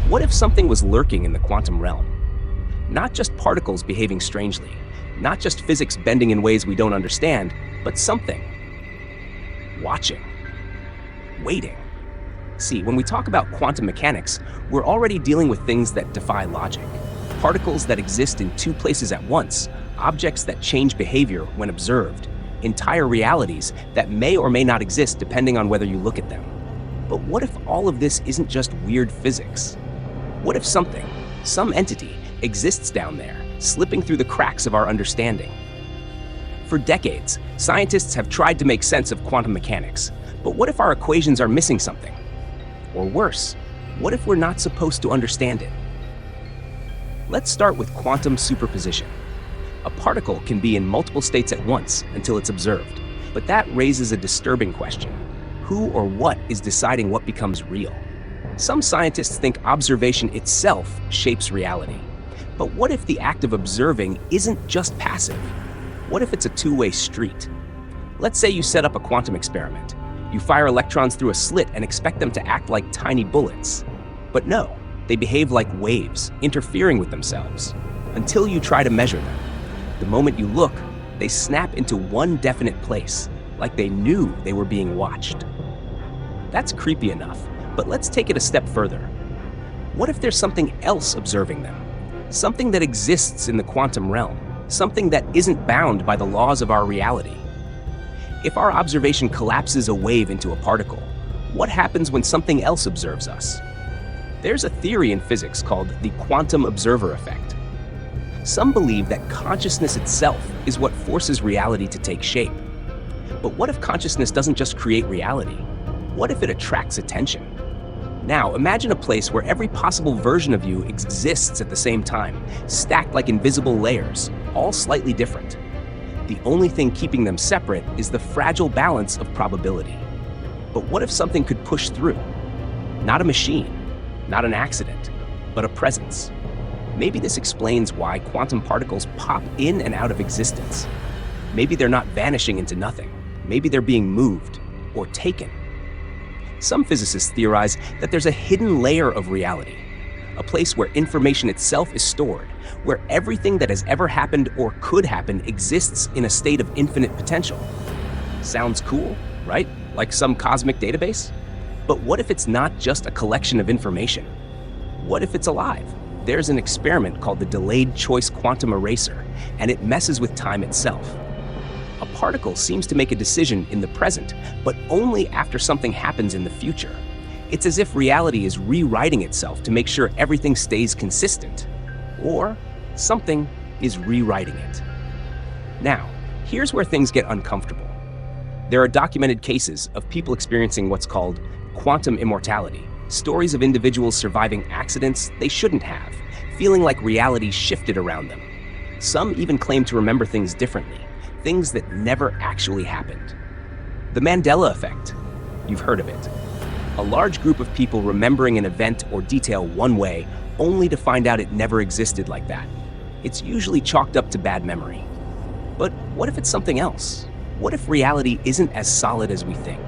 What if something was lurking in the quantum realm? Not just particles behaving strangely, not just physics bending in ways we don't understand, but something watching, waiting. See, when we talk about quantum mechanics, we're already dealing with things that defy logic. Particles that exist in two places at once, objects that change behavior when observed, entire realities that may or may not exist depending on whether you look at them. But what if all of this isn't just weird physics? What if something, some entity, exists down there, slipping through the cracks of our understanding? For decades, scientists have tried to make sense of quantum mechanics, but what if our equations are missing something? Or worse, what if we're not supposed to understand it? Let's start with quantum superposition. A particle can be in multiple states at once until it's observed, but that raises a disturbing question. Who or what is deciding what becomes real? Some scientists think observation itself shapes reality. But what if the act of observing isn't just passive? What if it's a two-way street? Let's say you set up a quantum experiment. You fire electrons through a slit and expect them to act like tiny bullets. But no, they behave like waves, interfering with themselves, until you try to measure them. The moment you look, they snap into one definite place, like they knew they were being watched. That's creepy enough, but let's take it a step further. What if there's something else observing them? Something that exists in the quantum realm, something that isn't bound by the laws of our reality. If our observation collapses a wave into a particle, what happens when something else observes us? There's a theory in physics called the quantum observer effect. Some believe that consciousness itself is what forces reality to take shape. But what if consciousness doesn't just create reality? What if it attracts attention? Now, imagine a place where every possible version of you exists at the same time, stacked like invisible layers, all slightly different. The only thing keeping them separate is the fragile balance of probability. But what if something could push through? Not a machine, not an accident, but a presence. Maybe this explains why quantum particles pop in and out of existence. Maybe they're not vanishing into nothing. Maybe they're being moved or taken. Some physicists theorize that there's a hidden layer of reality, a place where information itself is stored, where everything that has ever happened or could happen exists in a state of infinite potential. Sounds cool, right? Like some cosmic database? But what if it's not just a collection of information? What if it's alive? There's an experiment called the delayed choice quantum eraser, and it messes with time itself. A particle seems to make a decision in the present, but only after something happens in the future. It's as if reality is rewriting itself to make sure everything stays consistent. Or something is rewriting it. Now, here's where things get uncomfortable. There are documented cases of people experiencing what's called quantum immortality, stories of individuals surviving accidents they shouldn't have, feeling like reality shifted around them. Some even claim to remember things differently, things that never actually happened. The Mandela effect. You've heard of it. A large group of people remembering an event or detail one way, only to find out it never existed like that. It's usually chalked up to bad memory. But what if it's something else? What if reality isn't as solid as we think?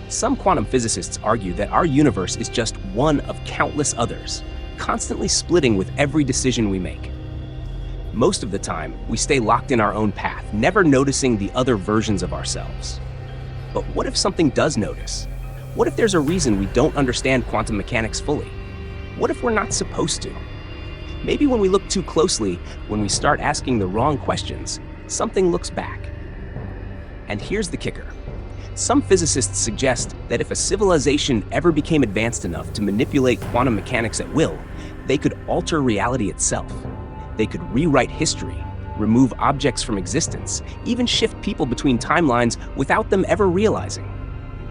Some quantum physicists argue that our universe is just one of countless others, constantly splitting with every decision we make. Most of the time, we stay locked in our own path, never noticing the other versions of ourselves. But what if something does notice? What if there's a reason we don't understand quantum mechanics fully? What if we're not supposed to? Maybe when we look too closely, when we start asking the wrong questions, something looks back. And here's the kicker. Some physicists suggest that if a civilization ever became advanced enough to manipulate quantum mechanics at will, they could alter reality itself. They could rewrite history, remove objects from existence, even shift people between timelines without them ever realizing.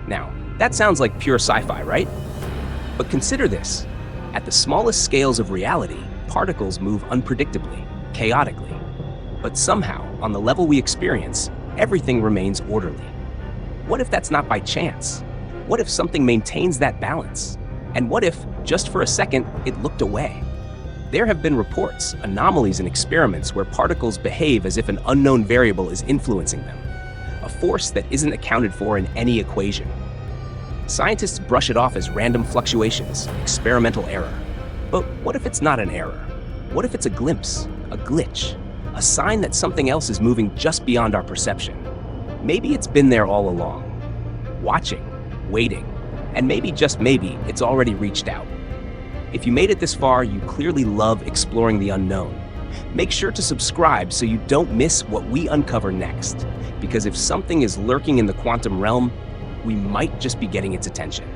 Now, that sounds like pure sci-fi, right? But consider this. At the smallest scales of reality, particles move unpredictably, chaotically. But somehow, on the level we experience, everything remains orderly. What if that's not by chance? What if something maintains that balance? And what if, just for a second, it looked away? There have been reports, anomalies in experiments where particles behave as if an unknown variable is influencing them, a force that isn't accounted for in any equation. Scientists brush it off as random fluctuations, experimental error. But what if it's not an error? What if it's a glimpse, a glitch, a sign that something else is moving just beyond our perception? Maybe it's been there all along, watching, waiting, and maybe, just maybe, it's already reached out. If you made it this far, you clearly love exploring the unknown. Make sure to subscribe so you don't miss what we uncover next. Because if something is lurking in the quantum realm, we might just be getting its attention.